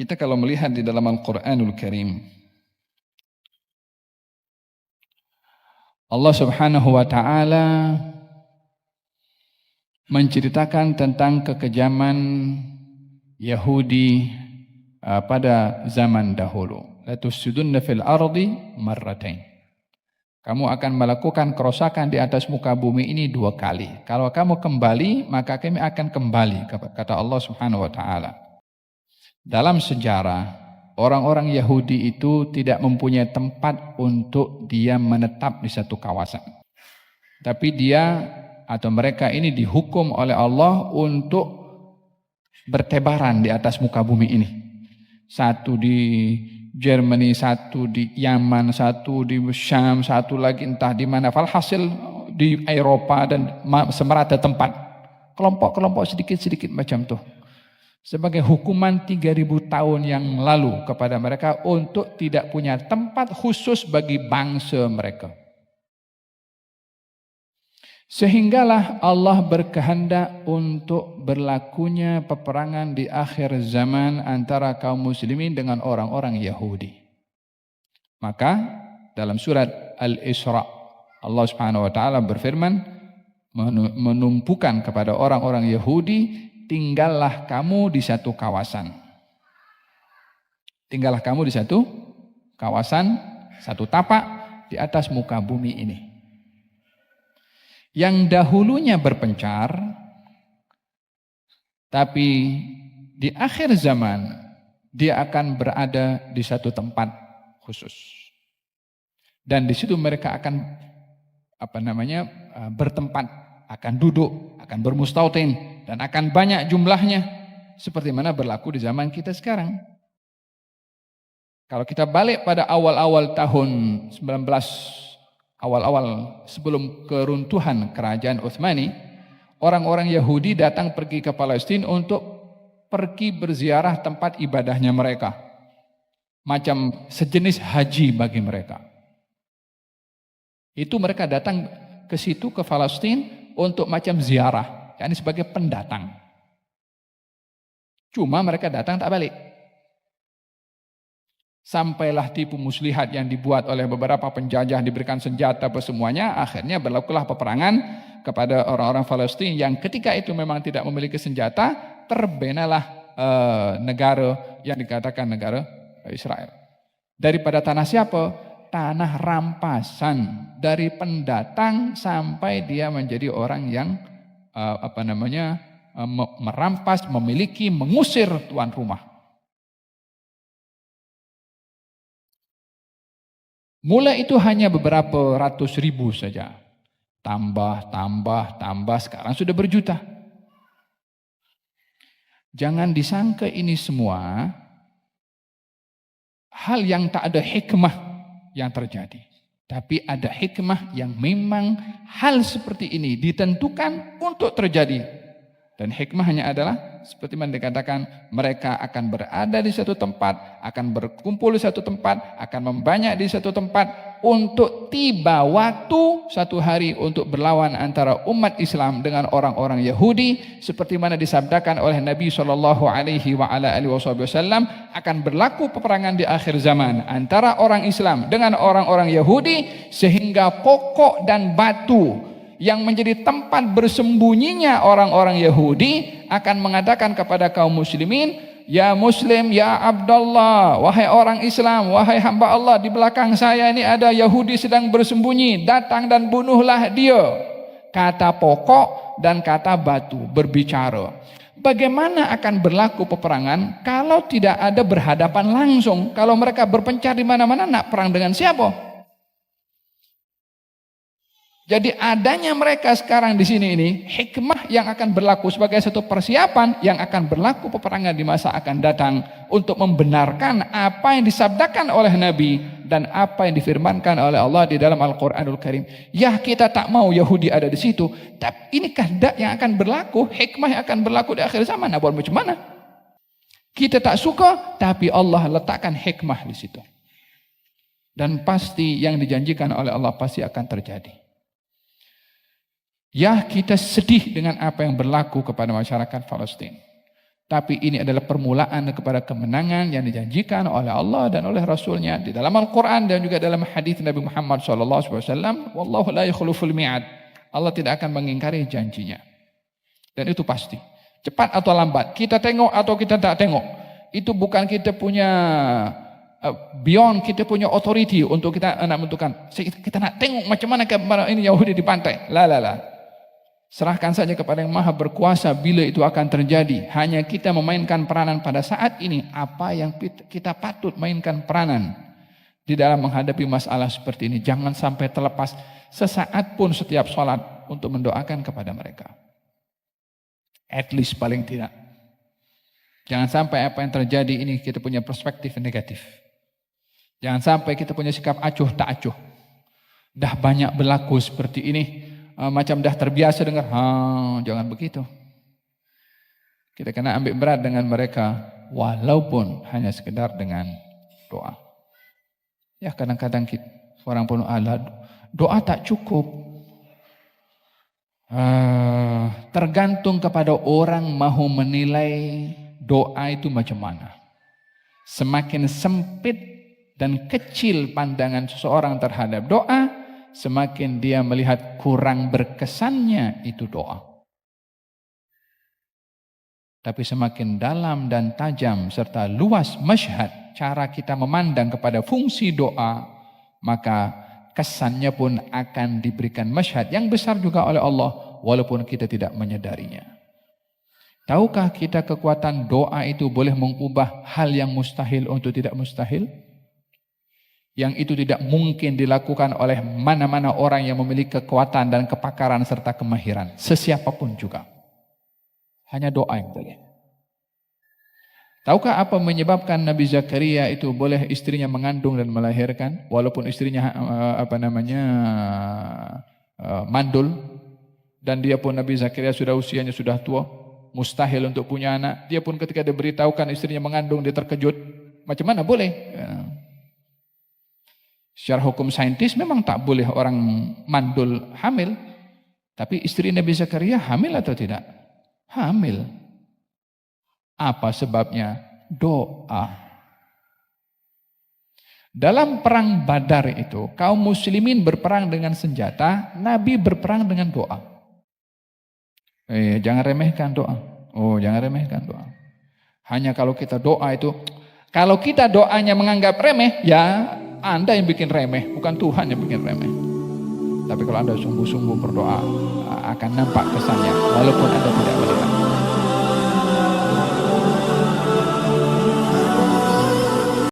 Kita kalau melihat di dalam Al-Quranul Karim, Allah Subhanahu wa Ta'ala menceritakan tentang kekejaman Yahudi pada zaman dahulu. La tufsidunna fil ardi marratain. Kamu akan melakukan kerosakan di atas muka bumi ini 2 kali. Kalau kamu kembali, maka kami akan kembali, kata Allah Subhanahu wa Ta'ala. Dalam sejarah, orang-orang Yahudi itu tidak mempunyai tempat untuk dia menetap di satu kawasan. Tapi dia atau mereka ini dihukum oleh Allah untuk bertebaran di atas muka bumi ini. Satu di Germany, satu di Yaman, satu di Syam, satu lagi entah di mana. Falhasil di Eropa dan semerata tempat. Kelompok-kelompok sedikit-sedikit macam tuh. Sebagai hukuman 3000 tahun yang lalu kepada mereka untuk tidak punya tempat khusus bagi bangsa mereka. Sehinggalah Allah berkehendak untuk berlakunya peperangan di akhir zaman antara kaum muslimin dengan orang-orang Yahudi. Maka dalam surat Al-Isra Allah Subhanahu wa Ta'ala berfirman menumpukan kepada orang-orang Yahudi, tinggallah kamu di satu kawasan. Tinggallah kamu di satu kawasan, satu tapak di atas muka bumi ini. Yang dahulunya berpencar, tapi di akhir zaman dia akan berada di satu tempat khusus. Dan di situ mereka akan bertempat, akan duduk, akan bermustautin, dan akan banyak jumlahnya, seperti mana berlaku di zaman kita sekarang. Kalau kita balik pada awal-awal tahun awal-awal sebelum keruntuhan kerajaan Utsmani, orang-orang Yahudi datang pergi ke Palestina untuk pergi berziarah tempat ibadahnya mereka. Macam sejenis haji bagi mereka. Itu mereka datang ke situ, ke Palestina, untuk macam ziarah, yakni sebagai pendatang. Cuma mereka datang tak balik. Sampailah tipu muslihat yang dibuat oleh beberapa penjajah, diberikan senjata semuanya, akhirnya berlakulah peperangan kepada orang-orang Palestina yang ketika itu memang tidak memiliki senjata, terbenalah negara yang dikatakan negara Israel. Daripada tanah siapa? Tanah rampasan dari pendatang sampai dia menjadi orang yang merampas, memiliki, mengusir tuan rumah. Mula itu hanya beberapa ratus ribu saja. Tambah, sekarang sudah berjuta. Jangan disangka ini semua hal yang tak ada hikmah yang terjadi. Tapi ada hikmah yang memang hal seperti ini ditentukan untuk terjadi. Dan hikmahnya adalah seperti yang dikatakan, mereka akan berada di satu tempat, akan berkumpul di satu tempat, akan membanyak di satu tempat untuk tiba waktu satu hari untuk berlawan antara umat Islam dengan orang-orang Yahudi, seperti mana disabdakan oleh Nabi SAW, akan berlaku peperangan di akhir zaman antara orang Islam dengan orang-orang Yahudi, sehingga pokok dan batu yang menjadi tempat bersembunyinya orang-orang Yahudi akan mengatakan kepada kaum muslimin, ya muslim, ya Abdullah, wahai orang Islam, wahai hamba Allah, di belakang saya ini ada Yahudi sedang bersembunyi, datang dan bunuhlah dia. Kata pokok dan kata batu berbicara. Bagaimana akan berlaku peperangan kalau tidak ada berhadapan langsung? Kalau mereka berpencar di mana-mana, nak perang dengan siapa? Jadi adanya mereka sekarang di sini ini hikmah yang akan berlaku sebagai satu persiapan yang akan berlaku peperangan di masa akan datang untuk membenarkan apa yang disabdakan oleh Nabi dan apa yang difirmankan oleh Allah di dalam Al-Quranul Karim. Ya, kita tak mau Yahudi ada di situ, tapi ini kehendak yang akan berlaku, hikmah yang akan berlaku di akhir zaman. Nah, buat macam mana? Kita tak suka, tapi Allah letakkan hikmah di situ. Dan pasti yang dijanjikan oleh Allah pasti akan terjadi. Ya, kita sedih dengan apa yang berlaku kepada masyarakat Palestina. Tapi ini adalah permulaan kepada kemenangan yang dijanjikan oleh Allah dan oleh Rasulnya di dalam Al-Quran dan juga dalam hadis Nabi Muhammad SAW. Wallahu la yakhluful mi'ad. Allah tidak akan mengingkari janjinya. Dan itu pasti. Cepat atau lambat. Kita tengok atau kita tak tengok. Itu bukan kita punya beyond kita punya authority untuk kita nak menentukan. Kita nak tengok macam mana ini Yahudi di pantai. La. Serahkan saja kepada yang maha berkuasa bila itu akan terjadi. Hanya kita memainkan peranan pada saat ini. Apa yang kita patut mainkan peranan di dalam menghadapi masalah seperti ini. Jangan sampai terlepas sesaat pun setiap sholat untuk mendoakan kepada mereka. At least paling tidak. Jangan sampai apa yang terjadi ini kita punya perspektif negatif. Jangan sampai kita punya sikap acuh tak acuh. Dah banyak berlaku seperti ini. Macam dah terbiasa dengar, jangan begitu. Kita kena ambil berat dengan mereka, walaupun hanya sekedar dengan doa. Ya kadang-kadang orang pun doa tak cukup. Tergantung kepada orang mahu menilai doa itu macam mana. Semakin sempit dan kecil pandangan seseorang terhadap doa, semakin dia melihat kurang berkesannya itu doa. Tapi semakin dalam dan tajam serta luas masyhad cara kita memandang kepada fungsi doa, maka kesannya pun akan diberikan masyhad yang besar juga oleh Allah walaupun kita tidak menyadarinya. Tahukah kita kekuatan doa itu boleh mengubah hal yang mustahil untuk tidak mustahil? Yang itu tidak mungkin dilakukan oleh mana-mana orang yang memiliki kekuatan dan kepakaran serta kemahiran. Sesiapapun juga. Hanya doa yang boleh. Tahukah apa menyebabkan Nabi Zakaria itu boleh istrinya mengandung dan melahirkan? Walaupun istrinya mandul. Dan dia pun Nabi Zakaria usianya sudah tua. Mustahil untuk punya anak. Dia pun ketika diberitahukan istrinya mengandung, dia terkejut. Macam mana boleh? Secara hukum saintis memang tak boleh orang mandul hamil. Tapi istri Nabi Zakaria hamil atau tidak? Hamil. Apa sebabnya? Doa. Dalam perang Badar itu, kaum muslimin berperang dengan senjata, Nabi berperang dengan doa. Jangan remehkan doa. Jangan remehkan doa. Hanya kalau kita doa itu, kalau kita doanya menganggap remeh, ya Anda yang bikin remeh, bukan Tuhan yang bikin remeh. Tapi kalau Anda sungguh-sungguh berdoa, akan nampak kesannya, walaupun Anda tidak melihat.